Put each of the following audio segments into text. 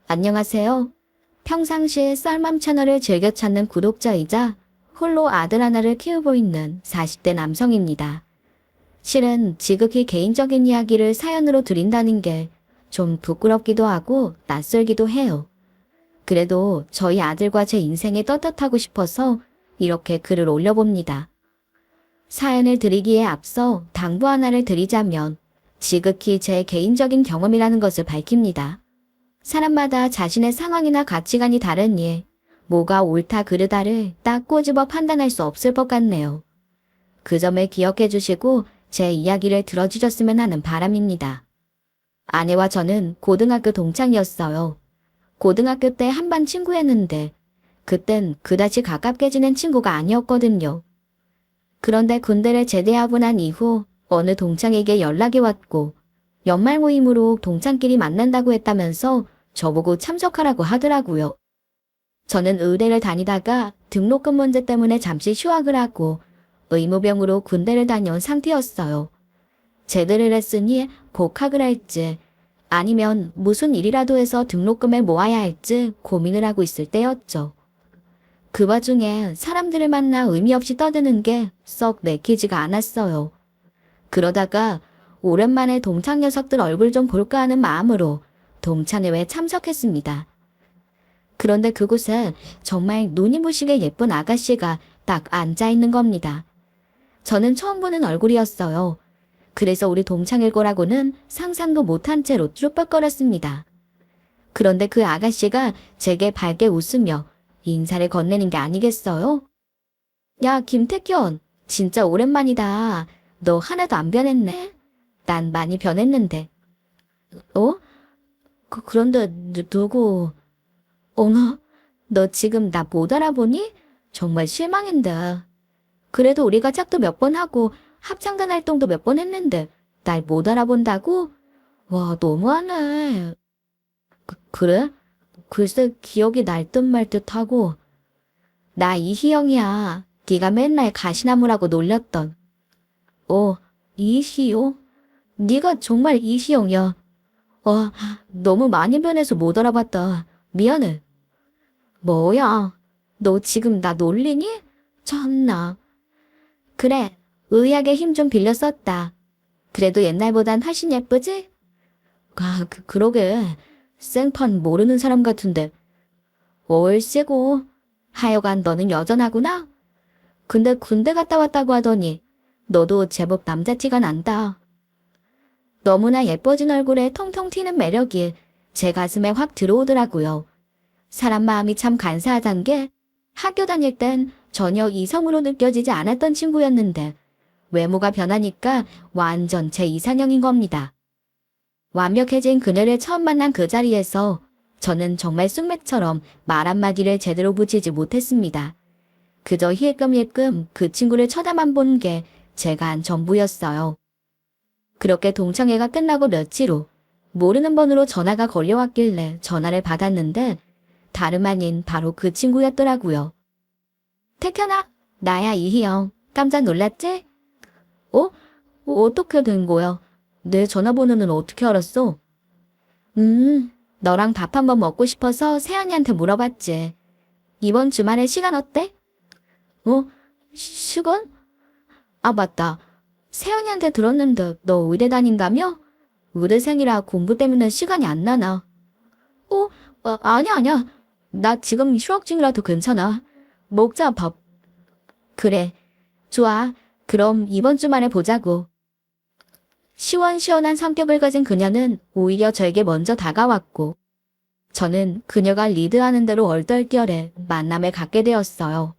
안녕하세요. 평상시에 쌀맘 채널을 즐겨 찾는 구독자이자 홀로 아들 하나를 키우고 있는 40대 남성입니다. 실은 지극히 개인적인 이야기를 사연으로 드린다는 게 좀 부끄럽기도 하고 낯설기도 해요. 그래도 저희 아들과 제 인생에 떳떳하고 싶어서 이렇게 글을 올려봅니다. 사연을 드리기에 앞서 당부 하나를 드리자면 지극히 제 개인적인 경험이라는 것을 밝힙니다. 사람마다 자신의 상황이나 가치관이 다르니 뭐가 옳다 그르다를 딱 꼬집어 판단할 수 없을 것 같네요. 그 점을 기억해 주시고 제 이야기를 들어주셨으면 하는 바람입니다. 아내와 저는 고등학교 동창이었어요. 고등학교 때 한반 친구였는데 그땐 그다지 가깝게 지낸 친구가 아니었거든요. 그런데 군대를 제대하고 난 이후 어느 동창에게 연락이 왔고 연말 모임으로 동창끼리 만난다고 했다면서 저보고 참석하라고 하더라고요. 저는 의대를 다니다가 등록금 문제 때문에 잠시 휴학을 하고 의무병으로 군대를 다녀온 상태였어요. 제대를 했으니 복학을 할지 아니면 무슨 일이라도 해서 등록금을 모아야 할지 고민을 하고 있을 때였죠. 그 와중에 사람들을 만나 의미 없이 떠드는 게 썩 내키지가 않았어요. 그러다가 오랜만에 동창 녀석들 얼굴 좀 볼까 하는 마음으로 동창회에 참석했습니다. 그런데 그곳에 정말 눈이 부시게 예쁜 아가씨가 딱 앉아있는 겁니다. 저는 처음 보는 얼굴이었어요. 그래서 우리 동창일 거라고는 상상도 못한 채로 쭈뼛거렸습니다. 그런데 그 아가씨가 제게 밝게 웃으며 인사를 건네는 게 아니겠어요? 야, 김태현, 진짜 오랜만이다. 너 하나도 안 변했네. 난 많이 변했는데. 어? 그런데 누구? 어머, 너 지금 나 못 알아보니? 정말 실망인다. 그래도 우리가 짝도 몇 번 하고 합창단 활동도 몇 번 했는데 날 못 알아본다고? 와, 너무하네. 그래? 글쎄 기억이 날 듯 말 듯 하고. 나 이희영이야. 네가 맨날 가시나무라고 놀렸던. 이희영? 네가 정말 이희영이야. 너무 많이 변해서 못 알아봤다. 미안해. 뭐야? 너 지금 나 놀리니? 참나. 그래, 의학의 힘 좀 빌려 썼다. 그래도 옛날보단 훨씬 예쁘지? 그러게. 생판 모르는 사람 같은데. 얼씨구. 하여간 너는 여전하구나? 근데 군대 갔다 왔다고 하더니 너도 제법 남자티가 난다. 너무나 예뻐진 얼굴에 통통 튀는 매력이 제 가슴에 확 들어오더라고요. 사람 마음이 참 간사하단 게 학교 다닐 땐 전혀 이성으로 느껴지지 않았던 친구였는데 외모가 변하니까 완전 제 이상형인 겁니다. 완벽해진 그녀를 처음 만난 그 자리에서 저는 정말 쑥맥처럼 말 한마디를 제대로 붙이지 못했습니다. 그저 힐끔힐끔 그 친구를 쳐다만 본 게 제가 한 전부였어요. 그렇게 동창회가 끝나고 며칠 후 모르는 번호로 전화가 걸려왔길래 전화를 받았는데 다름 아닌 바로 그 친구였더라고요. 태현아, 나야 이희영. 깜짝 놀랐지? 어떻게 된 거야? 내 전화번호는 어떻게 알았어? 너랑 밥 한번 먹고 싶어서 세연이한테 물어봤지. 이번 주말에 시간 어때? 시간? 아, 맞다. 세연이한테 들었는데 너 의대 다닌다며? 의대생이라 공부 때문에 시간이 안 나나. 아니야. 나 지금 휴학 중이라도 괜찮아. 먹자, 밥. 그래. 좋아. 그럼 이번 주말에 보자고. 시원시원한 성격을 가진 그녀는 오히려 저에게 먼저 다가왔고 저는 그녀가 리드하는 대로 얼떨결에 만남을 갖게 되었어요.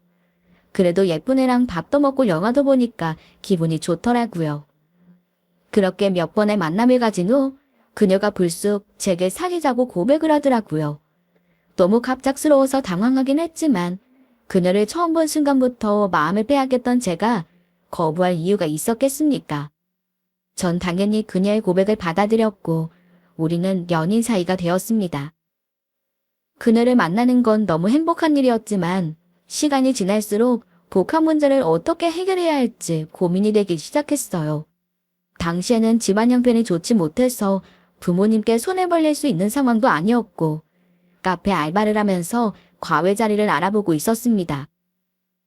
그래도 예쁜 애랑 밥도 먹고 영화도 보니까 기분이 좋더라고요. 그렇게 몇 번의 만남을 가진 후 그녀가 불쑥 제게 사귀자고 고백을 하더라고요. 너무 갑작스러워서 당황하긴 했지만 그녀를 처음 본 순간부터 마음을 빼앗겼던 제가 거부할 이유가 있었겠습니까? 전 당연히 그녀의 고백을 받아들였고 우리는 연인 사이가 되었습니다. 그녀를 만나는 건 너무 행복한 일이었지만 시간이 지날수록 복합 문제를 어떻게 해결해야 할지 고민이 되기 시작했어요. 당시에는 집안 형편이 좋지 못해서 부모님께 손해 벌릴 수 있는 상황도 아니었고 카페 알바를 하면서 과외 자리를 알아보고 있었습니다.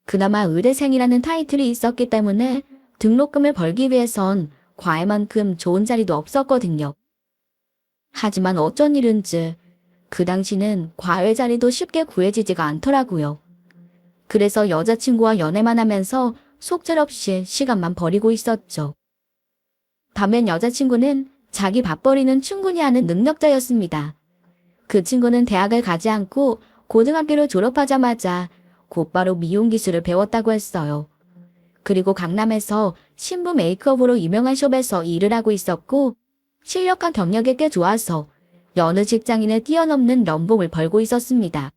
그나마 의대생이라는 타이틀이 있었기 때문에 등록금을 벌기 위해선 과외만큼 좋은 자리도 없었거든요. 하지만 어쩐 일인지 그 당시는 과외 자리도 쉽게 구해지지가 않더라고요. 그래서 여자친구와 연애만 하면서 속절없이 시간만 버리고 있었죠. 반면 여자친구는 자기 밥벌이는 충분히 하는 능력자였습니다. 그 친구는 대학을 가지 않고 고등학교를 졸업하자마자 곧바로 미용 기술을 배웠다고 했어요. 그리고 강남에서 신부 메이크업으로 유명한 숍에서 일을 하고 있었고 실력과 경력이 꽤 좋아서 여느 직장인을 뛰어넘는 연봉을 벌고 있었습니다.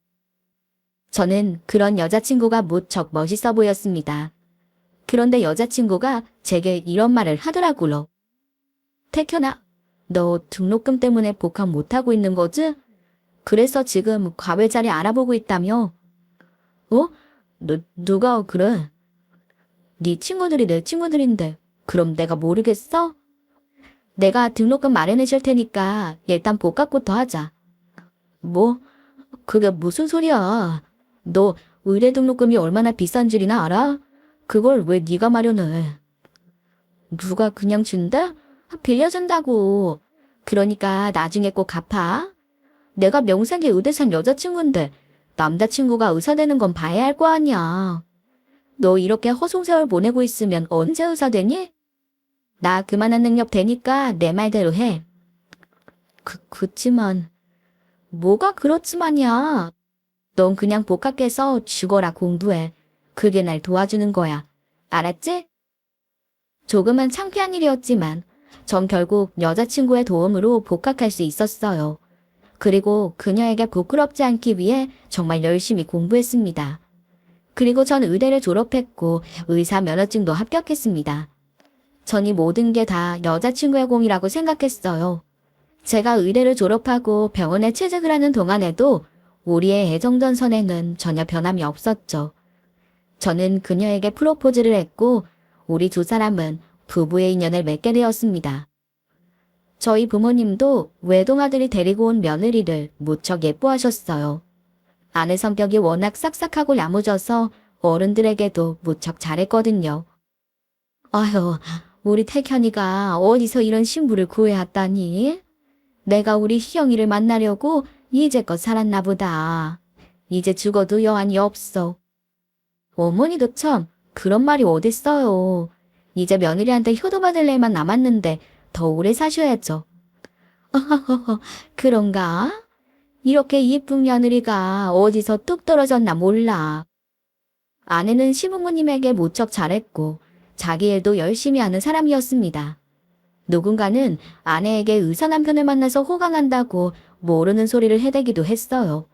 저는 그런 여자친구가 무척 멋있어 보였습니다. 그런데 여자친구가 제게 이런 말을 하더라고요. 태현아, 너 등록금 때문에 복학 못하고 있는 거지? 그래서 지금 과외 자리 알아보고 있다며? 어? 누가 그래? 네 친구들이 내 친구들인데 그럼 내가 모르겠어? 내가 등록금 마련해 줄 테니까 일단 복학부터 하자. 뭐? 그게 무슨 소리야? 너 의대 등록금이 얼마나 비싼 줄이나 알아? 그걸 왜 네가 마련해? 누가 그냥 준대? 빌려준다고. 그러니까 나중에 꼭 갚아. 내가 명색이 의대생 여자친구인데 남자친구가 의사 되는 건 봐야 할 거 아니야. 너 이렇게 허송세월 보내고 있으면 언제 의사 되니? 나 그만한 능력 되니까 내 말대로 해. 그치만. 뭐가 그렇지만이야. 넌 그냥 복학해서 죽어라 공부해. 그게 날 도와주는 거야. 알았지? 조금은 창피한 일이었지만 전 결국 여자친구의 도움으로 복학할 수 있었어요. 그리고 그녀에게 부끄럽지 않기 위해 정말 열심히 공부했습니다. 그리고 전 의대를 졸업했고 의사 면허증도 합격했습니다. 전 이 모든 게 다 여자친구의 공이라고 생각했어요. 제가 의대를 졸업하고 병원에 취직을 하는 동안에도 우리의 애정전선에는 전혀 변함이 없었죠. 저는 그녀에게 프로포즈를 했고 우리 두 사람은 부부의 인연을 맺게 되었습니다. 저희 부모님도 외동아들이 데리고 온 며느리를 무척 예뻐하셨어요. 아내 성격이 워낙 싹싹하고 야무져서 어른들에게도 무척 잘했거든요. 아휴, 우리 태현이가 어디서 이런 신부를 구해왔다니? 내가 우리 희영이를 만나려고 이제껏 살았나 보다. 이제 죽어도 여한이 없어. 어머니도 참 그런 말이 어딨어요. 이제 며느리한테 효도받을 일만 남았는데 더 오래 사셔야죠. 그런가? 이렇게 이쁜 며느리가 어디서 뚝 떨어졌나 몰라. 아내는 시부모님에게 무척 잘했고 자기 일도 열심히 하는 사람이었습니다. 누군가는 아내에게 의사 남편을 만나서 호강한다고 모르는 소리를 해대기도 했어요.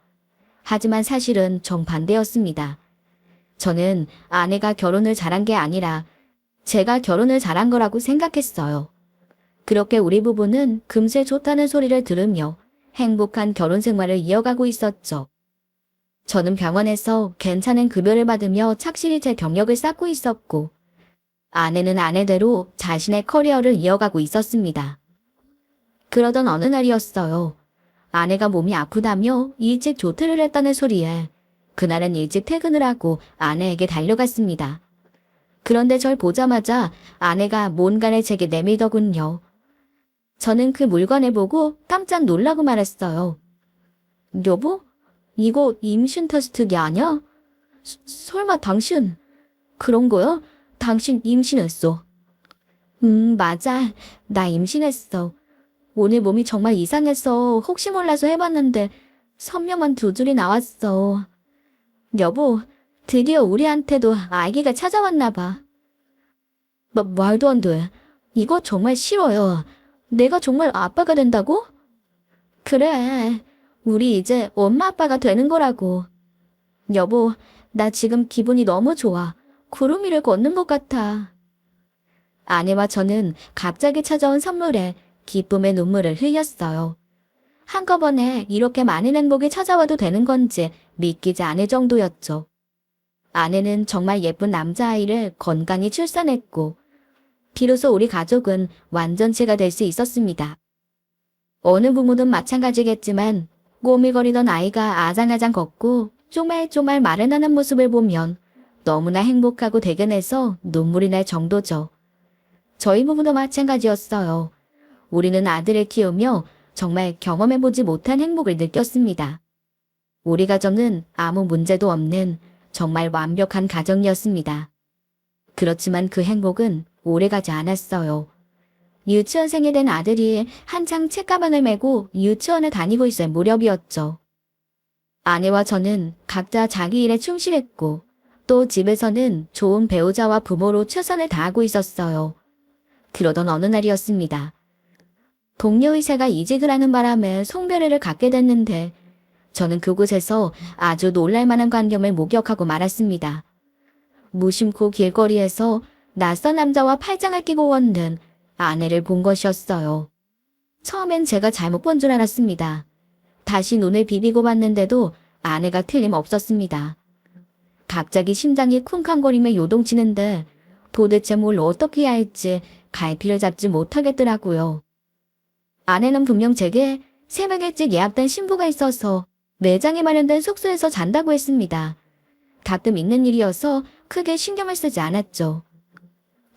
하지만 사실은 정반대였습니다. 저는 아내가 결혼을 잘한 게 아니라 제가 결혼을 잘한 거라고 생각했어요. 그렇게 우리 부부는 금세 좋다는 소리를 들으며 행복한 결혼 생활을 이어가고 있었죠. 저는 병원에서 괜찮은 급여를 받으며 착실히 제 경력을 쌓고 있었고 아내는 아내대로 자신의 커리어를 이어가고 있었습니다. 그러던 어느 날이었어요. 아내가 몸이 아프다며 일찍 조퇴를 했다는 소리에 그날은 일찍 퇴근을 하고 아내에게 달려갔습니다. 그런데 절 보자마자 아내가 뭔가를 제게 내밀더군요. 저는 그 물건을 보고 깜짝 놀라고 말했어요. 여보? 이거 임신 테스트기 아니야? 설마 당신 그런 거야? 당신 임신했어. 맞아. 나 임신했어. 오늘 몸이 정말 이상해서 혹시 몰라서 해봤는데 선명한 두 줄이 나왔어. 여보, 드디어 우리한테도 아기가 찾아왔나 봐. 말도 안 돼. 이거 정말 싫어요. 내가 정말 아빠가 된다고? 그래. 우리 이제 엄마 아빠가 되는 거라고. 여보, 나 지금 기분이 너무 좋아. 구름 위를 걷는 것 같아. 아내와 저는 갑자기 찾아온 선물에 기쁨의 눈물을 흘렸어요. 한꺼번에 이렇게 많은 행복이 찾아와도 되는 건지 믿기지 않을 정도였죠. 아내는 정말 예쁜 남자아이를 건강히 출산했고 비로소 우리 가족은 완전체가 될 수 있었습니다. 어느 부모든 마찬가지겠지만 꼬물거리던 아이가 아장아장 걷고 쪼말쪼말 말을 하는 모습을 보면 너무나 행복하고 대견해서 눈물이 날 정도죠. 저희 부부도 마찬가지였어요. 우리는 아들을 키우며 정말 경험해보지 못한 행복을 느꼈습니다. 우리 가정은 아무 문제도 없는 정말 완벽한 가정이었습니다. 그렇지만 그 행복은 오래가지 않았어요. 유치원생이 된 아들이 한창 책가방을 메고 유치원을 다니고 있을 무렵이었죠. 아내와 저는 각자 자기 일에 충실했고 또 집에서는 좋은 배우자와 부모로 최선을 다하고 있었어요. 그러던 어느 날이었습니다. 동료 의사가 이직을 하는 바람에 송별회를 갖게 됐는데 저는 그곳에서 아주 놀랄만한 광경을 목격하고 말았습니다. 무심코 길거리에서 낯선 남자와 팔짱을 끼고 왔는 아내를 본 것이었어요. 처음엔 제가 잘못 본 줄 알았습니다. 다시 눈을 비비고 봤는데도 아내가 틀림없었습니다. 갑자기 심장이 쿵쾅거리며 요동치는데 도대체 뭘 어떻게 해야 할지 갈피를 잡지 못하겠더라고요. 아내는 분명 제게 새벽 일찍 예약된 신부가 있어서 매장에 마련된 숙소에서 잔다고 했습니다. 가끔 있는 일이어서 크게 신경을 쓰지 않았죠.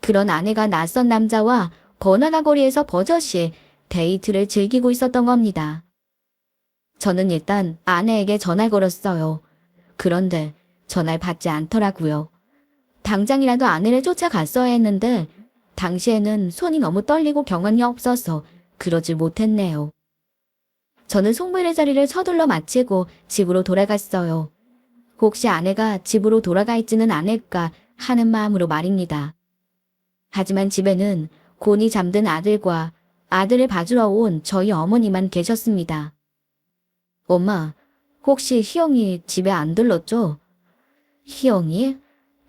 그런 아내가 낯선 남자와 번화가 거리에서 버젓이 데이트를 즐기고 있었던 겁니다. 저는 일단 아내에게 전화를 걸었어요. 그런데 전화를 받지 않더라고요. 당장이라도 아내를 쫓아갔어야 했는데 당시에는 손이 너무 떨리고 경황이 없어서 그러질 못했네요. 저는 송별회 자리를 서둘러 마치고 집으로 돌아갔어요. 혹시 아내가 집으로 돌아가 있지는 않을까 하는 마음으로 말입니다. 하지만 집에는 곤히 잠든 아들과 아들을 봐주러 온 저희 어머니만 계셨습니다. 엄마, 혹시 희영이 집에 안 들렀죠? 희영이?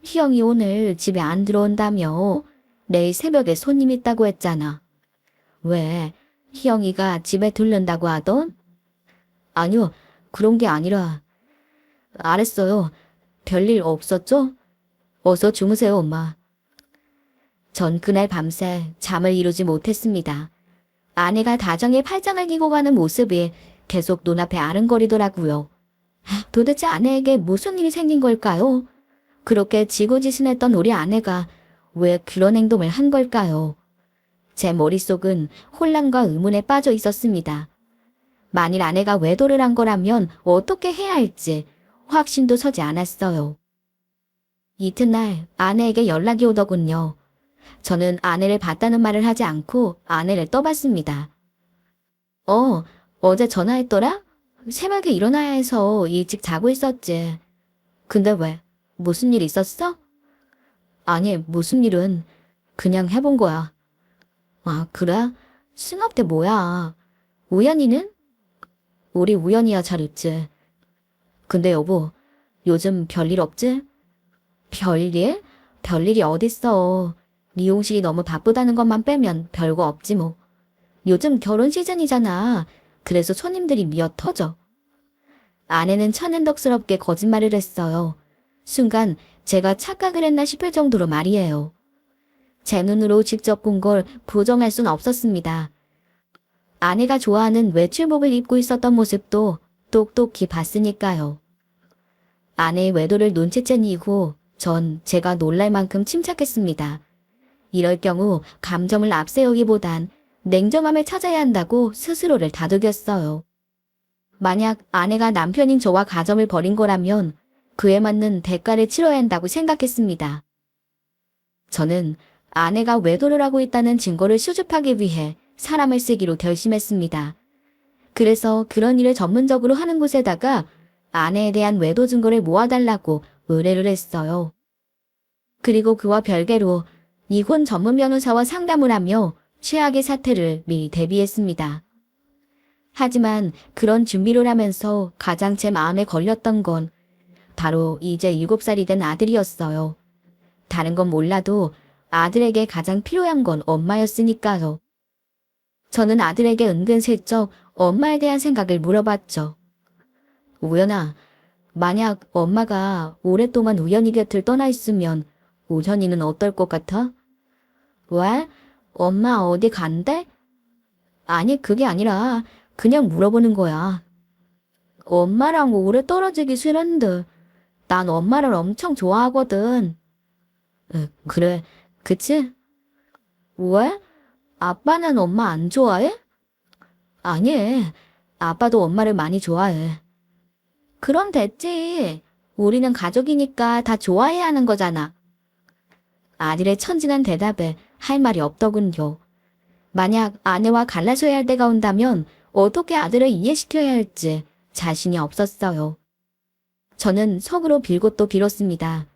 희영이 오늘 집에 안 들어온다며. 내일 새벽에 손님 있다고 했잖아. 왜? 희영이가 집에 들른다고 하던? 아니요, 그런 게 아니라. 알았어요. 별일 없었죠? 어서 주무세요, 엄마. 전 그날 밤새 잠을 이루지 못했습니다. 아내가 다정히 팔짱을 끼고 가는 모습이 계속 눈앞에 아른거리더라고요. 도대체 아내에게 무슨 일이 생긴 걸까요? 그렇게 지고지순했던 우리 아내가 왜 그런 행동을 한 걸까요? 제 머릿속은 혼란과 의문에 빠져 있었습니다. 만일 아내가 외도를 한 거라면 어떻게 해야 할지 확신도 서지 않았어요. 이튿날 아내에게 연락이 오더군요. 저는 아내를 봤다는 말을 하지 않고 아내를 떠봤습니다. 어제 전화했더라? 새벽에 일어나야 해서 일찍 자고 있었지. 근데 왜? 무슨 일 있었어? 아니, 무슨 일은 그냥 해본 거야. 아, 그래? 승업 때 뭐야? 우연이는? 우리 우연이야 잘 있지. 근데 여보, 요즘 별일 없지? 별일? 별일이 어딨어. 미용실이 너무 바쁘다는 것만 빼면 별거 없지 뭐. 요즘 결혼 시즌이잖아. 그래서 손님들이 미어 터져. 아내는 천연덕스럽게 거짓말을 했어요. 순간 제가 착각을 했나 싶을 정도로 말이에요. 제 눈으로 직접 본 걸 부정할 순 없었습니다. 아내가 좋아하는 외출복을 입고 있었던 모습도 똑똑히 봤으니까요. 아내의 외도를 눈치챈 이후 전 제가 놀랄 만큼 침착했습니다. 이럴 경우 감정을 앞세우기보단 냉정함을 찾아야 한다고 스스로를 다독였어요. 만약 아내가 남편인 저와 가정을 벌인 거라면 그에 맞는 대가를 치러야 한다고 생각했습니다. 저는 아내가 외도를 하고 있다는 증거를 수집하기 위해 사람을 쓰기로 결심했습니다. 그래서 그런 일을 전문적으로 하는 곳에다가 아내에 대한 외도 증거를 모아달라고 의뢰를 했어요. 그리고 그와 별개로 이혼 전문 변호사와 상담을 하며 최악의 사태를 미리 대비했습니다. 하지만 그런 준비를 하면서 가장 제 마음에 걸렸던 건 바로 이제 7살이 된 아들이었어요. 다른 건 몰라도 아들에게 가장 필요한 건 엄마였으니까요. 저는 아들에게 은근슬쩍 엄마에 대한 생각을 물어봤죠. 우연아, 만약 엄마가 오랫동안 우연이 곁을 떠나 있으면 우연이는 어떨 것 같아? 왜? 엄마 어디 간대? 아니, 그게 아니라 그냥 물어보는 거야. 엄마랑 오래 떨어지기 싫은데 난 엄마를 엄청 좋아하거든. 그래, 그치? 왜? 아빠는 엄마 안 좋아해? 아니, 아빠도 엄마를 많이 좋아해. 그럼 됐지. 우리는 가족이니까 다 좋아해야 하는 거잖아. 아들의 천진한 대답에 할 말이 없더군요. 만약 아내와 갈라서야 할 때가 온다면 어떻게 아들을 이해시켜야 할지 자신이 없었어요. 저는 속으로 빌고 또 빌었습니다.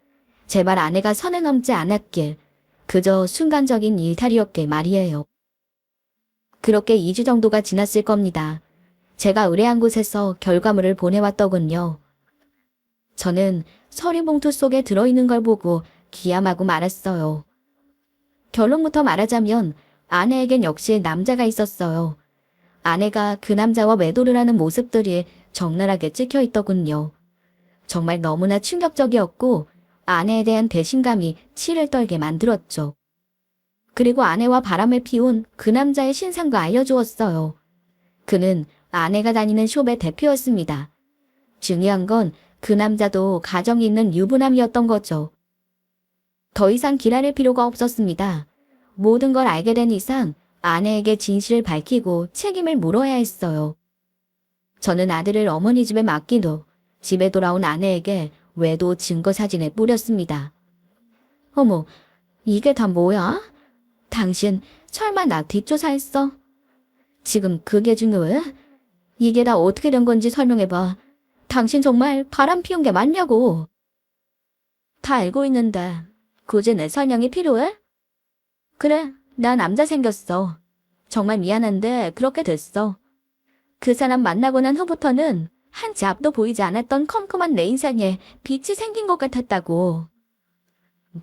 제발 아내가 선을 넘지 않았길. 그저 순간적인 일탈이었길 말이에요. 그렇게 2주 정도가 지났을 겁니다. 제가 의뢰한 곳에서 결과물을 보내왔더군요. 저는 서류 봉투 속에 들어있는 걸 보고 기함하고 말았어요. 결론부터 말하자면 아내에겐 역시 남자가 있었어요. 아내가 그 남자와 외도를 하는 모습들이 적나라하게 찍혀 있더군요. 정말 너무나 충격적이었고 아내에 대한 배신감이 치를 떨게 만들었죠. 그리고 아내와 바람을 피운 그 남자의 신상도 알려주었어요. 그는 아내가 다니는 숍의 대표였습니다. 중요한 건 그 남자도 가정이 있는 유부남이었던 거죠. 더 이상 기다릴 필요가 없었습니다. 모든 걸 알게 된 이상 아내에게 진실을 밝히고 책임을 물어야 했어요. 저는 아들을 어머니 집에 맡긴 후 집에 돌아온 아내에게 외도 증거 사진을 뿌렸습니다. 어머, 이게 다 뭐야? 당신 설마 나 뒷조사했어? 지금 그게 중요해? 이게 다 어떻게 된 건지 설명해봐. 당신 정말 바람 피운 게 맞냐고. 다 알고 있는데 굳이 내 설명이 필요해? 그래, 나 남자 생겼어. 정말 미안한데 그렇게 됐어. 그 사람 만나고 난 후부터는 한 치 앞도 보이지 않았던 컴컴한 내 인생에 빛이 생긴 것 같았다고.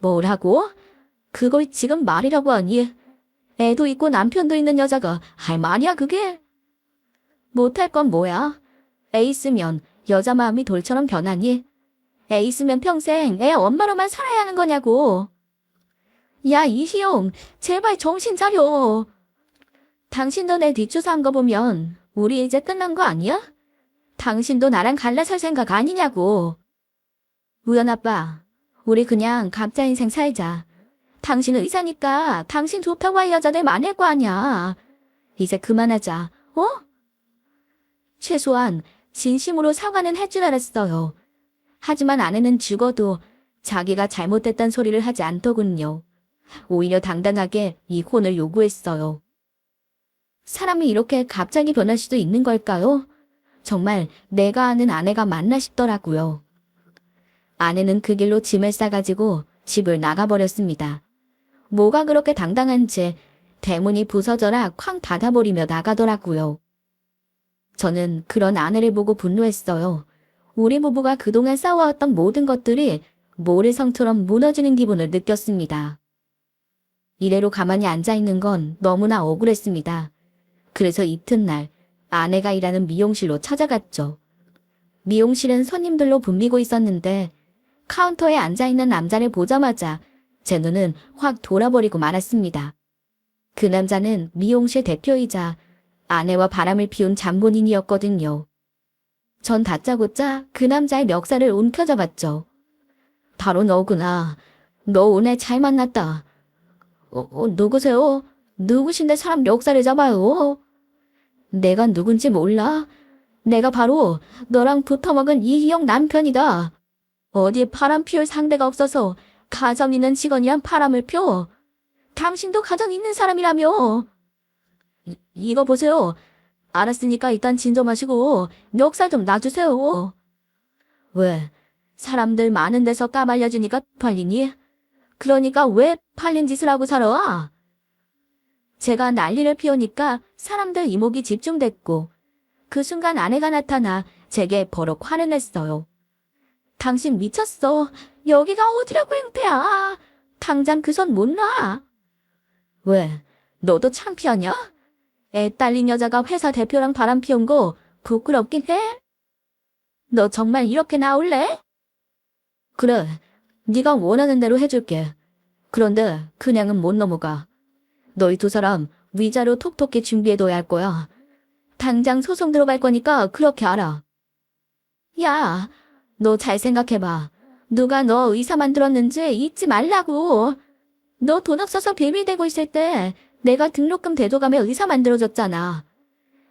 뭐라고? 그걸 지금 말이라고 하니? 애도 있고 남편도 있는 여자가 할 말이야 그게? 못할 건 뭐야? 애 있으면 여자 마음이 돌처럼 변하니? 애 있으면 평생 애 엄마로만 살아야 하는 거냐고. 야, 이희용, 제발 정신 차려. 당신도 내 뒷조사한 거 보면 우리 이제 끝난 거 아니야? 당신도 나랑 갈라설 생각 아니냐고. 우연 아빠, 우리 그냥 각자 인생 살자. 당신 의사니까 당신 좋다고 할 여자들 많을 거 아니야. 이제 그만하자, 어? 최소한 진심으로 사과는 할 줄 알았어요. 하지만 아내는 죽어도 자기가 잘못됐단 소리를 하지 않더군요. 오히려 당당하게 이혼을 요구했어요. 사람이 이렇게 갑자기 변할 수도 있는 걸까요? 정말 내가 아는 아내가 맞나 싶더라고요. 아내는 그 길로 짐을 싸가지고 집을 나가버렸습니다. 뭐가 그렇게 당당한지 대문이 부서져라 쾅 닫아버리며 나가더라고요. 저는 그런 아내를 보고 분노했어요. 우리 부부가 그동안 쌓아왔던 모든 것들이 모래성처럼 무너지는 기분을 느꼈습니다. 이래로 가만히 앉아있는 건 너무나 억울했습니다. 그래서 이튿날 아내가 일하는 미용실로 찾아갔죠. 미용실은 손님들로 붐비고 있었는데 카운터에 앉아있는 남자를 보자마자 제 눈은 확 돌아버리고 말았습니다. 그 남자는 미용실 대표이자 아내와 바람을 피운 잠본인이었거든요. 전 다짜고짜 그 남자의 멱살을 움켜잡았죠. 바로 너구나. 너 오늘 잘 만났다. 누구세요? 누구신데 사람 멱살을 잡아요? 내가 누군지 몰라. 내가 바로 너랑 붙어먹은 이희영 남편이다. 어디 바람 피울 상대가 없어서 가정 있는 직원이란 바람을 펴. 당신도 가정 있는 사람이라며. 이거 보세요. 알았으니까 일단 진정하시고 멱살 좀 놔주세요. 왜? 사람들 많은 데서 까발려주니까 팔리니? 그러니까 왜 팔린 짓을 하고 살아? 제가 난리를 피우니까 사람들 이목이 집중됐고 그 순간 아내가 나타나 제게 버럭 화를 냈어요. 당신 미쳤어. 여기가 어디라고 행패야. 당장 그 손 못 놔. 왜? 너도 창피하냐? 애 딸린 여자가 회사 대표랑 바람 피운 거 부끄럽긴 해? 너 정말 이렇게 나올래? 그래, 네가 원하는 대로 해줄게. 그런데 그냥은 못 넘어가. 너희 두 사람 위자료 톡톡히 준비해둬야 할 거야. 당장 소송 들어갈 거니까 그렇게 알아. 야, 너 잘 생각해봐. 누가 너 의사 만들었는지 잊지 말라고. 너 돈 없어서 빌빌대고 있을 때 내가 등록금 대줘가며 의사 만들어줬잖아.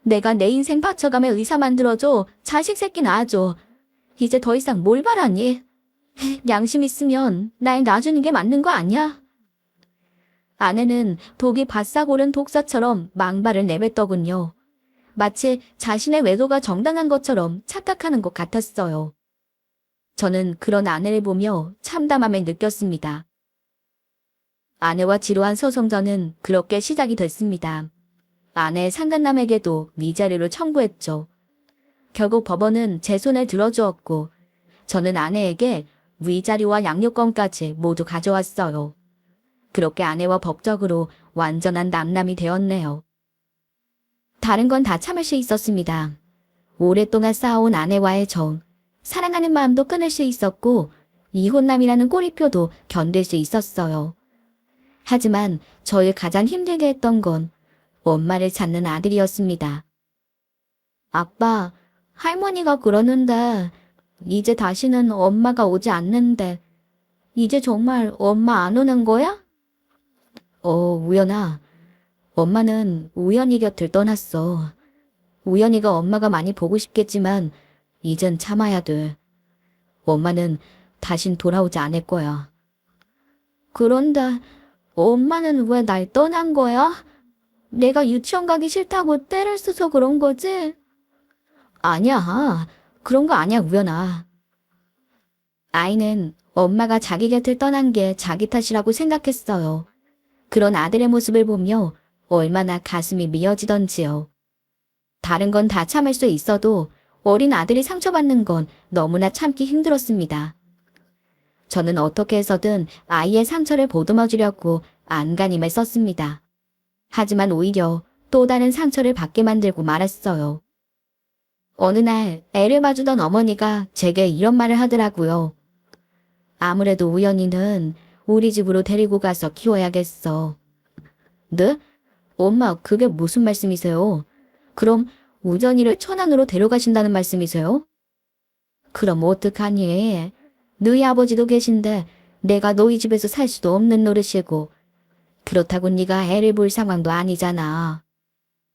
내가 내 인생 바쳐가며 의사 만들어줘. 자식 새끼 낳아줘. 이제 더 이상 뭘 바라니? 양심 있으면 날 놔주는 게 맞는 거 아니야? 아내는 독이 바싹 오른 독사처럼 망발을 내뱉더군요. 마치 자신의 외도가 정당한 것처럼 착각하는 것 같았어요. 저는 그런 아내를 보며 참담함을 느꼈습니다. 아내와 지루한 소송전은 그렇게 시작이 됐습니다. 아내의 상간남에게도 위자료를 청구했죠. 결국 법원은 제 손을 들어주었고 저는 아내에게 위자료와 양육권까지 모두 가져왔어요. 그렇게 아내와 법적으로 완전한 남남이 되었네요. 다른 건 다 참을 수 있었습니다. 오랫동안 쌓아온 아내와의 정, 사랑하는 마음도 끊을 수 있었고 이혼남이라는 꼬리표도 견딜 수 있었어요. 하지만 저를 가장 힘들게 했던 건 엄마를 찾는 아들이었습니다. 아빠, 할머니가 그러는데 이제 다시는 엄마가 오지 않는데 이제 정말 엄마 안 오는 거야? 우연아. 엄마는 우연이 곁을 떠났어. 우연이가 엄마가 많이 보고 싶겠지만 이젠 참아야 돼. 엄마는 다신 돌아오지 않을 거야. 그런데 엄마는 왜 날 떠난 거야? 내가 유치원 가기 싫다고 떼를 써서 그런 거지? 아니야. 그런 거 아니야, 우연아. 아이는 엄마가 자기 곁을 떠난 게 자기 탓이라고 생각했어요. 그런 아들의 모습을 보며 얼마나 가슴이 미어지던지요. 다른 건 다 참을 수 있어도 어린 아들이 상처받는 건 너무나 참기 힘들었습니다. 저는 어떻게 해서든 아이의 상처를 보듬어주려고 안간힘을 썼습니다. 하지만 오히려 또 다른 상처를 받게 만들고 말았어요. 어느 날 애를 봐주던 어머니가 제게 이런 말을 하더라고요. 아무래도 우연이는 우리 집으로 데리고 가서 키워야겠어. 네? 엄마, 그게 무슨 말씀이세요? 그럼 우전이를 천안으로 데려가신다는 말씀이세요? 그럼 어떡하니? 너희 아버지도 계신데 내가 너희 집에서 살 수도 없는 노릇이고 그렇다고 네가 애를 볼 상황도 아니잖아.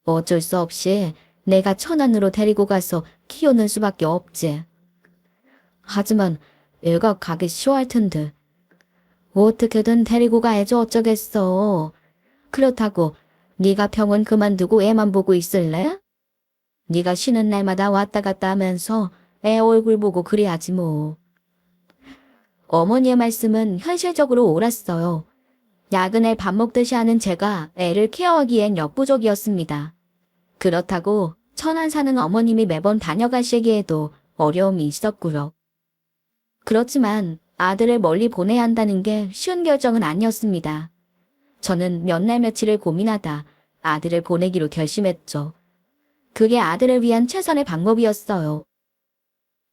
어쩔 수 없이 내가 천안으로 데리고 가서 키우는 수밖에 없지. 하지만 애가 가기 싫어할 텐데. 어떻게든 데리고 가야지 어쩌겠어. 그렇다고 네가 병원 그만두고 애만 보고 있을래? 네가 쉬는 날마다 왔다 갔다 하면서 애 얼굴 보고 그래야지 뭐. 어머니의 말씀은 현실적으로 옳았어요. 야근에 밥 먹듯이 하는 제가 애를 케어하기엔 역부족이었습니다. 그렇다고 천안 사는 어머님이 매번 다녀가시기에도 어려움이 있었고요. 그렇지만 아들을 멀리 보내야 한다는 게 쉬운 결정은 아니었습니다. 저는 몇 날 며칠을 고민하다 아들을 보내기로 결심했죠. 그게 아들을 위한 최선의 방법이었어요.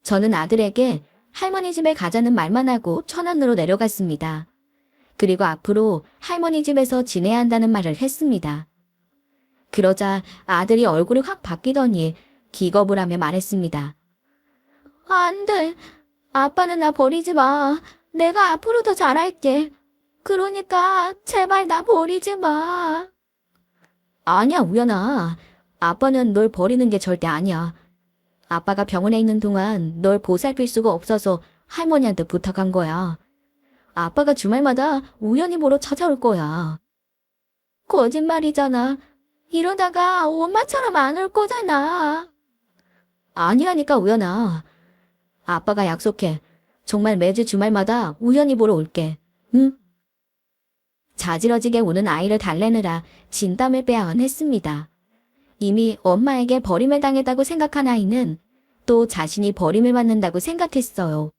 저는 아들에게 할머니 집에 가자는 말만 하고 천안으로 내려갔습니다. 그리고 앞으로 할머니 집에서 지내야 한다는 말을 했습니다. 그러자 아들이 얼굴이 확 바뀌더니 기겁을 하며 말했습니다. 안 돼. 아빠는 나 버리지 마. 내가 앞으로 더 잘할게. 그러니까 제발 나 버리지 마. 아니야, 우연아. 아빠는 널 버리는 게 절대 아니야. 아빠가 병원에 있는 동안 널 보살필 수가 없어서 할머니한테 부탁한 거야. 아빠가 주말마다 우연히 보러 찾아올 거야. 거짓말이잖아. 이러다가 엄마처럼 안 올 거잖아. 아니라니까, 우연아. 아빠가 약속해. 정말 매주 주말마다 우연히 보러 올게. 응? 자지러지게 우는 아이를 달래느라 진땀을 빼야만 했습니다. 이미 엄마에게 버림을 당했다고 생각한 아이는 또 자신이 버림을 받는다고 생각했어요.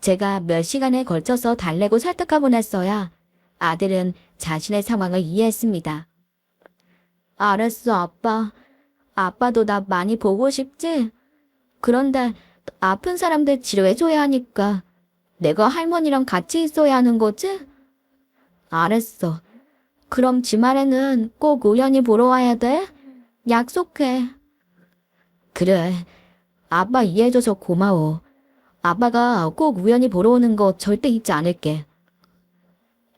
제가 몇 시간에 걸쳐서 달래고 설득하고 났어야 아들은 자신의 상황을 이해했습니다. 알았어, 아빠. 아빠도 나 많이 보고 싶지? 그런데 아픈 사람들 치료해줘야 하니까 내가 할머니랑 같이 있어야 하는 거지? 알았어. 그럼 주말에는 꼭 우연히 보러 와야 돼? 약속해. 그래. 아빠 이해해줘서 고마워. 아빠가 꼭 우연히 보러 오는 거 절대 잊지 않을게.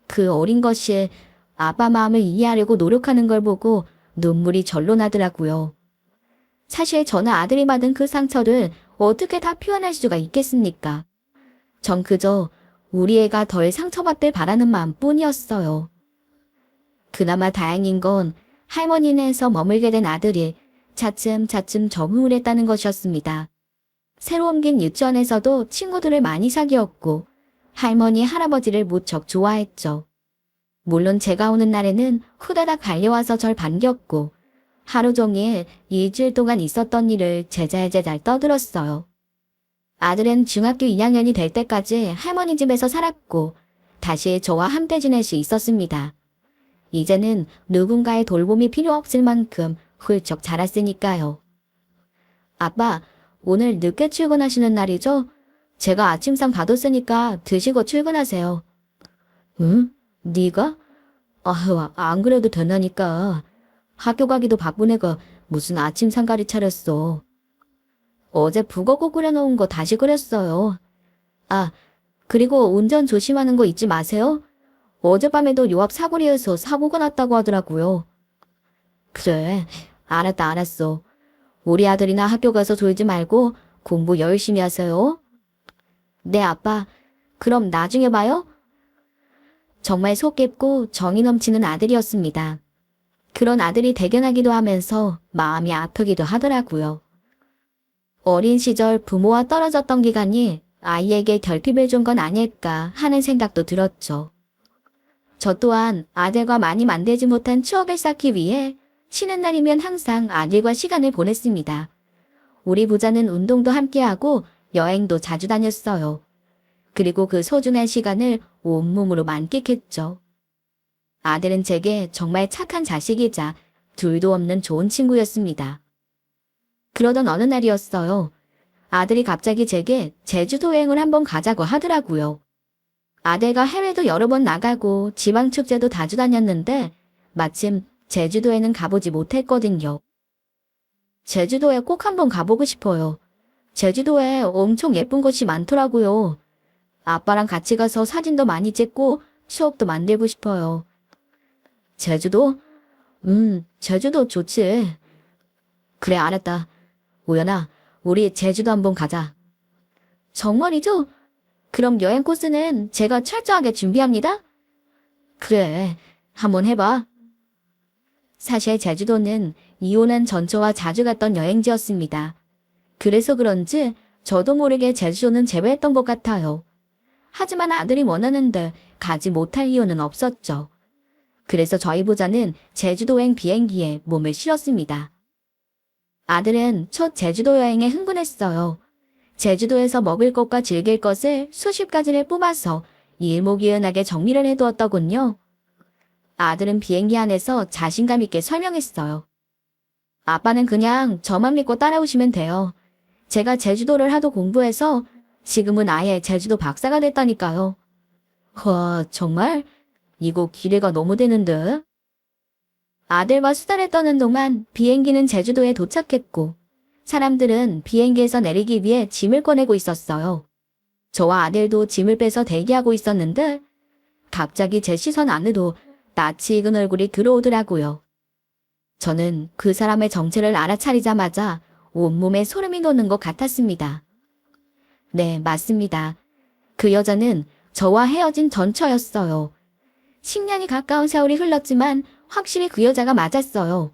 그 어린 것이 아빠 마음을 이해하려고 노력하는 걸 보고 눈물이 절로 나더라고요. 사실 저는 아들이 받은 그 상처를 어떻게 다 표현할 수가 있겠습니까? 전 그저 우리 애가 덜 상처받길 바라는 마음뿐이었어요. 그나마 다행인 건 할머니네에서 머물게 된 아들이 차츰차츰 적응을 했다는 것이었습니다. 새로 옮긴 유치원에서도 친구들을 많이 사귀었고 할머니, 할아버지를 무척 좋아했죠. 물론 제가 오는 날에는 후다닥 달려와서 절 반겼고 하루 종일 일주일 동안 있었던 일을 제잘제잘 떠들었어요. 아들은 중학교 2학년이 될 때까지 할머니 집에서 살았고 다시 저와 함께 지낼 수 있었습니다. 이제는 누군가의 돌봄이 필요 없을 만큼 훌쩍 자랐으니까요. 아빠, 오늘 늦게 출근하시는 날이죠? 제가 아침상 가뒀으니까 드시고 출근하세요. 응? 네가? 안 그래도 되나니까. 학교 가기도 바쁜 애가 무슨 아침 상가리 차렸어. 어제 북어국 끓여놓은 거 다시 끓였어요. 아, 그리고 운전 조심하는 거 잊지 마세요. 어젯밤에도 요 앞 사거리에서 사고가 났다고 하더라고요. 그래, 알았어. 우리 아들이나 학교 가서 졸지 말고 공부 열심히 하세요. 네, 아빠. 그럼 나중에 봐요. 정말 속 깊고 정이 넘치는 아들이었습니다. 그런 아들이 대견하기도 하면서 마음이 아프기도 하더라고요. 어린 시절 부모와 떨어졌던 기간이 아이에게 결핍을 준 건 아닐까 하는 생각도 들었죠. 저 또한 아들과 많이 만들지 못한 추억을 쌓기 위해 쉬는 날이면 항상 아들과 시간을 보냈습니다. 우리 부자는 운동도 함께하고 여행도 자주 다녔어요. 그리고 그 소중한 시간을 온몸으로 만끽했죠. 아들은 제게 정말 착한 자식이자 둘도 없는 좋은 친구였습니다. 그러던 어느 날이었어요. 아들이 갑자기 제게 제주도 여행을 한번 가자고 하더라고요. 아들과 해외도 여러 번 나가고 지방축제도 자주 다녔는데 마침 제주도에는 가보지 못했거든요. 제주도에 꼭 한번 가보고 싶어요. 제주도에 엄청 예쁜 곳이 많더라고요. 아빠랑 같이 가서 사진도 많이 찍고 추억도 만들고 싶어요. 제주도? 제주도 좋지. 그래, 알았다. 우연아, 우리 제주도 한번 가자. 정말이죠? 그럼 여행 코스는 제가 철저하게 준비합니다. 그래, 한번 해봐. 사실 제주도는 이혼한 전처와 자주 갔던 여행지였습니다. 그래서 그런지 저도 모르게 제주도는 제외했던 것 같아요. 하지만 아들이 원하는데 가지 못할 이유는 없었죠. 그래서 저희 부자는 제주도행 비행기에 몸을 실었습니다. 아들은 첫 제주도 여행에 흥분했어요. 제주도에서 먹을 것과 즐길 것을 수십 가지를 뽑아서 일목요연하게 정리를 해두었더군요. 아들은 비행기 안에서 자신감 있게 설명했어요. 아빠는 그냥 저만 믿고 따라오시면 돼요. 제가 제주도를 하도 공부해서 지금은 아예 제주도 박사가 됐다니까요. 와, 정말? 이거 기대가 너무 되는데? 아들과 수다를 떠는 동안 비행기는 제주도에 도착했고 사람들은 비행기에서 내리기 위해 짐을 꺼내고 있었어요. 저와 아들도 짐을 빼서 대기하고 있었는데 갑자기 제 시선 안으로 낯이 익은 얼굴이 들어오더라고요. 저는 그 사람의 정체를 알아차리자마자 온몸에 소름이 돋는 것 같았습니다. 네, 맞습니다. 그 여자는 저와 헤어진 전처였어요. 10년이 가까운 세월이 흘렀지만 확실히 그 여자가 맞았어요.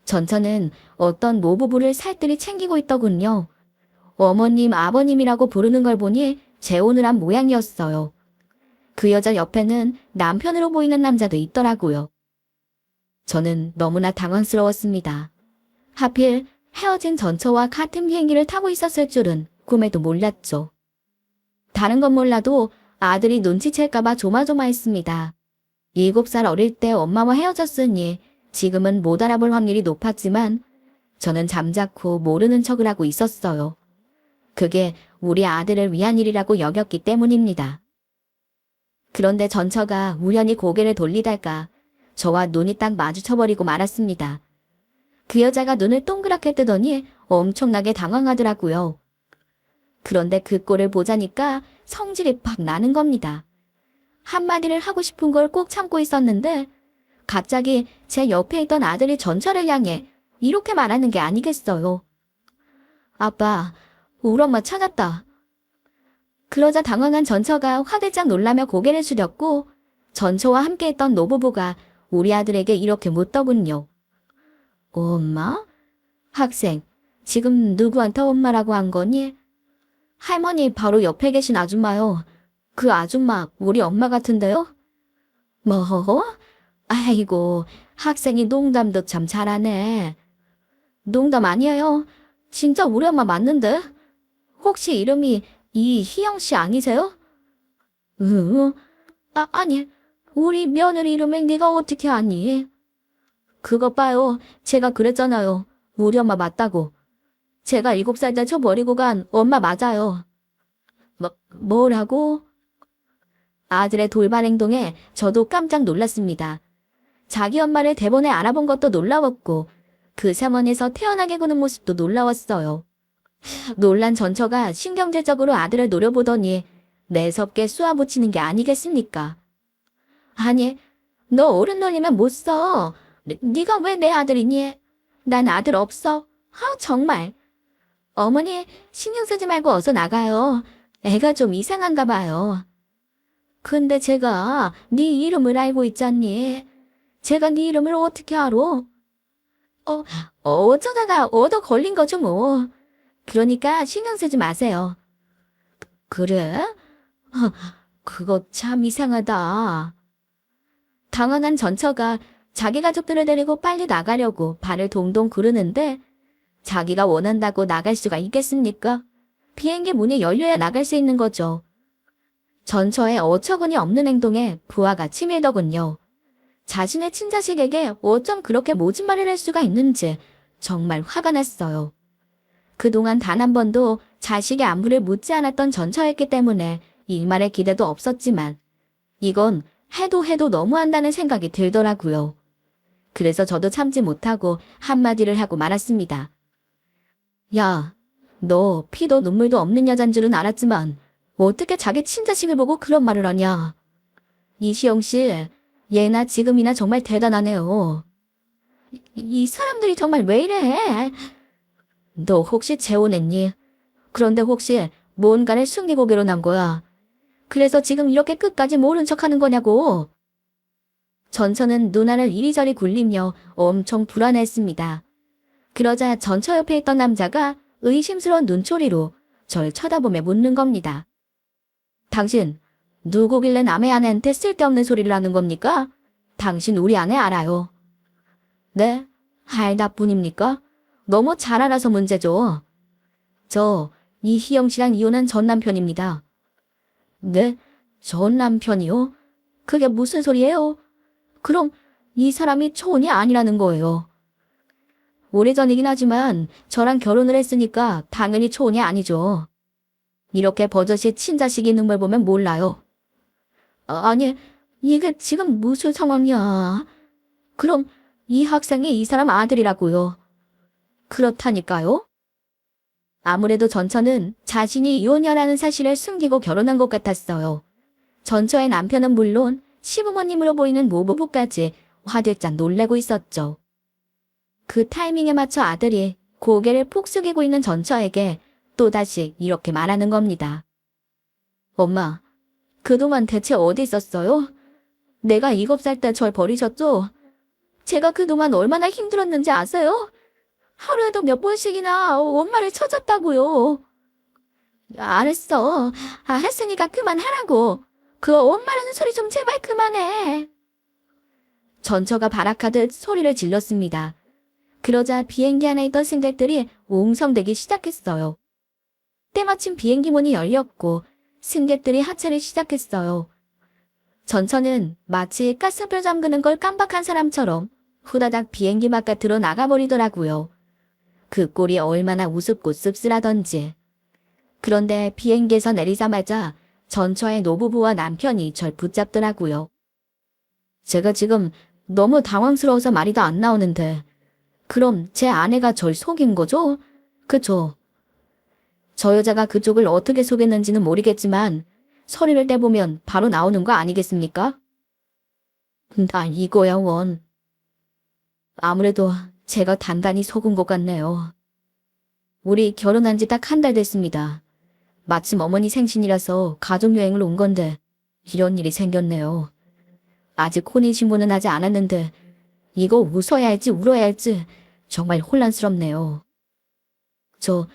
전처는 어떤 노부부를 살뜰히 챙기고 있더군요. 어머님, 아버님이라고 부르는 걸 보니 재혼을 한 모양이었어요. 그 여자 옆에는 남편으로 보이는 남자도 있더라고요. 저는 너무나 당황스러웠습니다. 하필 헤어진 전처와 같은 비행기를 타고 있었을 줄은 꿈에도 몰랐죠. 다른 건 몰라도 아들이 눈치챌까봐 조마조마했습니다. 7살 어릴 때 엄마와 헤어졌으니 지금은 못 알아볼 확률이 높았지만 저는 잠자코 모르는 척을 하고 있었어요. 그게 우리 아들을 위한 일이라고 여겼기 때문입니다. 그런데 전처가 우연히 고개를 돌리다가 저와 눈이 딱 마주쳐버리고 말았습니다. 그 여자가 눈을 동그랗게 뜨더니 엄청나게 당황하더라고요. 그런데 그 꼴을 보자니까 성질이 팍 나는 겁니다. 한마디를 하고 싶은 걸 꼭 참고 있었는데 갑자기 제 옆에 있던 아들이 전철을 향해 이렇게 말하는 게 아니겠어요. 아빠, 우리 엄마 찾았다. 그러자 당황한 전처가 화들짝 놀라며 고개를 숙였고 전처와 함께했던 노부부가 우리 아들에게 이렇게 묻더군요. 엄마? 학생, 지금 누구한테 엄마라고 한 거니? 할머니 바로 옆에 계신 아줌마요. 그 아줌마 우리 엄마 같은데요? 뭐? 아이고, 학생이 농담도 참 잘하네. 농담 아니에요. 진짜 우리 엄마 맞는데? 혹시 이름이 이희영 씨 아니세요? 아니, 우리 며느리 이름을 네가 어떻게 아니? 그거 봐요. 제가 그랬잖아요. 우리 엄마 맞다고. 제가 7살 때 저 버리고 간 엄마 맞아요. 뭐라고? 아들의 돌발 행동에 저도 깜짝 놀랐습니다. 자기 엄마를 대본에 알아본 것도 놀라웠고 그 상황에서 태연하게 구는 모습도 놀라웠어요. 놀란 전처가 신경질적으로 아들을 노려보더니 매섭게 쏘아붙이는 게 아니겠습니까? 아니, 너 어른 놀리면 못 써. 네가 왜 내 아들이니? 난 아들 없어. 정말. 어머니, 신경 쓰지 말고 어서 나가요. 애가 좀 이상한가 봐요. 근데 제가 네 이름을 알고 있잖니. 제가 네 이름을 어떻게 알아? 어쩌다가 얻어 걸린 거죠 뭐. 그러니까 신경 쓰지 마세요. 그래? 그거 참 이상하다. 당황한 전처가 자기 가족들을 데리고 빨리 나가려고 발을 동동 구르는데 자기가 원한다고 나갈 수가 있겠습니까? 비행기 문이 열려야 나갈 수 있는 거죠. 전처의 어처구니 없는 행동에 부하가 치밀더군요. 자신의 친자식에게 어쩜 그렇게 모진 말을 할 수가 있는지 정말 화가 났어요. 그동안 단 한 번도 자식의 안부를 묻지 않았던 전처였기 때문에 일말의 기대도 없었지만 이건 해도 너무한다는 생각이 들더라고요. 그래서 저도 참지 못하고 한마디를 하고 말았습니다. 야, 너 피도 눈물도 없는 여잔 줄은 알았지만 어떻게 자기 친자식을 보고 그런 말을 하냐. 이시영 씨, 예나 지금이나 정말 대단하네요. 이 사람들이 정말 왜 이래? 너 혹시 재혼했니? 그런데 혹시 뭔가를 숨기고 결혼한 거야? 그래서 지금 이렇게 끝까지 모른 척하는 거냐고. 전처는 누나를 이리저리 굴리며 엄청 불안했습니다. 그러자 전처 옆에 있던 남자가 의심스러운 눈초리로 절 쳐다보며 묻는 겁니다. 당신 누구길래 남의 아내한테 쓸데없는 소리를 하는 겁니까? 당신 우리 아내 알아요. 네? 알다 뿐입니까? 너무 잘 알아서 문제죠. 저 이희영 씨랑 이혼한 전 남편입니다. 네? 전 남편이요? 그게 무슨 소리예요? 그럼 이 사람이 초혼이 아니라는 거예요. 오래전이긴 하지만 저랑 결혼을 했으니까 당연히 초혼이 아니죠. 이렇게 버젓이 친자식 있는 걸 보면 몰라요. 아니, 이게 지금 무슨 상황이야? 그럼 이 학생이 이 사람 아들이라고요. 그렇다니까요? 아무래도 전처는 자신이 이혼녀라는 사실을 숨기고 결혼한 것 같았어요. 전처의 남편은 물론 시부모님으로 보이는 모부부까지 화들짝 놀래고 있었죠. 그 타이밍에 맞춰 아들이 고개를 푹 숙이고 있는 전처에게 또다시 이렇게 말하는 겁니다. 엄마, 그동안 대체 어디 있었어요? 내가 7살 때 절 버리셨죠? 제가 그동안 얼마나 힘들었는지 아세요? 하루에도 몇 번씩이나 엄마를 쳐줬다고요. 알았어. 했으니까 그만하라고. 그 엄마라는 소리 좀 제발 그만해. 전처가 발악하듯 소리를 질렀습니다. 그러자 비행기 안에 있던 승객들이 웅성대기 시작했어요. 때마침 비행기 문이 열렸고 승객들이 하차를 시작했어요. 전처는 마치 가스불 잠그는 걸 깜빡한 사람처럼 후다닥 비행기 바깥으로 나가버리더라고요. 그 꼴이 얼마나 우습고 씁쓸하던지. 그런데 비행기에서 내리자마자 전처의 노부부와 남편이 절 붙잡더라고요. 제가 지금 너무 당황스러워서 말이 다 안 나오는데. 그럼 제 아내가 절 속인 거죠? 그죠? 저 여자가 그쪽을 어떻게 속였는지는 모르겠지만 서류를 떼보면 바로 나오는 거 아니겠습니까? 나 이거야 원. 아무래도 제가 단단히 속은 것 같네요. 우리 결혼한 지 딱 한 달 됐습니다. 마침 어머니 생신이라서 가족여행을 온 건데 이런 일이 생겼네요. 아직 혼인신고는 하지 않았는데 이거 웃어야 할지 울어야 할지 정말 혼란스럽네요. 저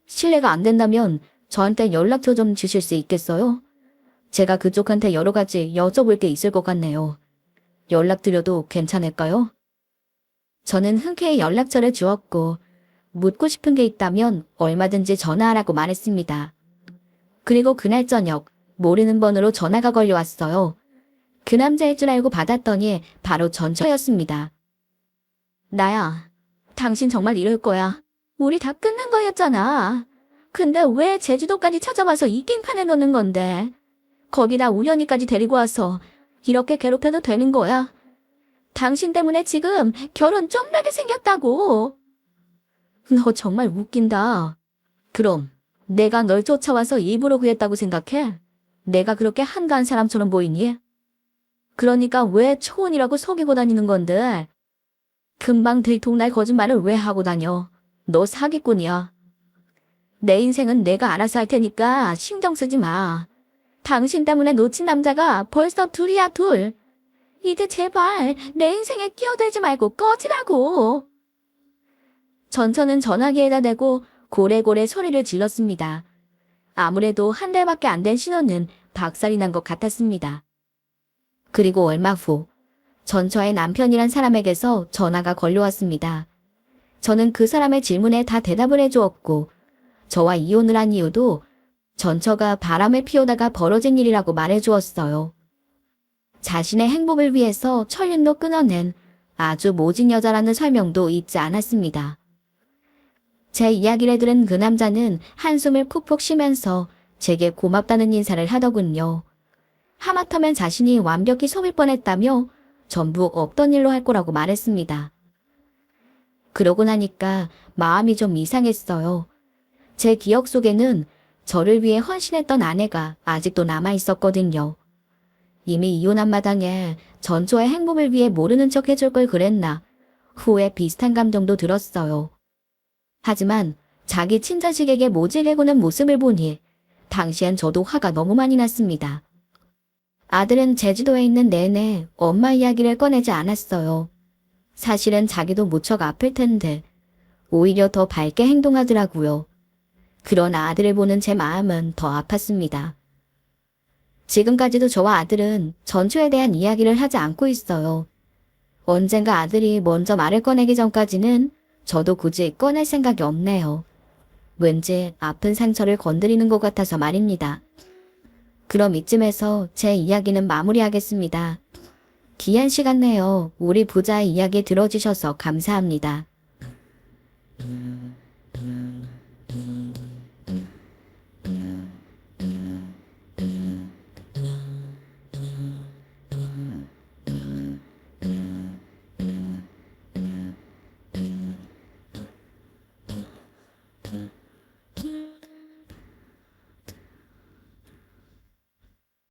실례가 안 된다면 저한테 연락처 좀 주실 수 있겠어요? 제가 그쪽한테 여러 가지 여쭤볼 게 있을 것 같네요. 연락드려도 괜찮을까요? 저는 흔쾌히 연락처를 주었고 묻고 싶은 게 있다면 얼마든지 전화하라고 말했습니다. 그리고 그날 저녁 모르는 번호로 전화가 걸려왔어요. 그 남자일 줄 알고 받았더니 바로 전처였습니다. 나야, 당신 정말 이럴 거야. 우리 다 끝난 거였잖아. 근데 왜 제주도까지 찾아와서 이 깽판에 넣는 건데. 거기다 우연히까지 데리고 와서 이렇게 괴롭혀도 되는 거야. 당신 때문에 지금 결혼 쫑나게 생겼다고. 너 정말 웃긴다. 그럼 내가 널 쫓아와서 일부러 그랬다고 생각해? 내가 그렇게 한가한 사람처럼 보이니? 그러니까 왜 초혼이라고 속이고 다니는 건데? 금방 들통날 거짓말을 왜 하고 다녀? 너 사기꾼이야. 내 인생은 내가 알아서 할 테니까 신경 쓰지 마. 당신 때문에 놓친 남자가 벌써 둘이야 둘. 이제 제발 내 인생에 끼어들지 말고 꺼지라고. 전처는 전화기에다 대고 고래고래 소리를 질렀습니다. 아무래도 한 달밖에 안 된 신혼은 박살이 난 것 같았습니다. 그리고 얼마 후 전처의 남편이란 사람에게서 전화가 걸려왔습니다. 저는 그 사람의 질문에 다 대답을 해주었고 저와 이혼을 한 이유도 전처가 바람을 피우다가 벌어진 일이라고 말해주었어요. 자신의 행복을 위해서 천륜로 끊어낸 아주 모진 여자라는 설명도 잊지 않았습니다. 제 이야기를 들은 그 남자는 한숨을 푹푹 쉬면서 제게 고맙다는 인사를 하더군요. 하마터면 자신이 완벽히 속일 뻔했다며 전부 없던 일로 할 거라고 말했습니다. 그러고 나니까 마음이 좀 이상했어요. 제 기억 속에는 저를 위해 헌신했던 아내가 아직도 남아있었거든요. 이미 이혼한 마당에 전처의 행복을 위해 모르는 척 해줄 걸 그랬나 후에 비슷한 감정도 들었어요. 하지만 자기 친자식에게 모질게 구는 모습을 보니 당시엔 저도 화가 너무 많이 났습니다. 아들은 제주도에 있는 내내 엄마 이야기를 꺼내지 않았어요. 사실은 자기도 무척 아플 텐데 오히려 더 밝게 행동하더라고요. 그러나 아들을 보는 제 마음은 더 아팠습니다. 지금까지도 저와 아들은 전처에 대한 이야기를 하지 않고 있어요. 언젠가 아들이 먼저 말을 꺼내기 전까지는 저도 굳이 꺼낼 생각이 없네요. 왠지 아픈 상처를 건드리는 것 같아서 말입니다. 그럼 이쯤에서 제 이야기는 마무리하겠습니다. 귀한 시간 내어 우리 부자의 이야기 들어주셔서 감사합니다.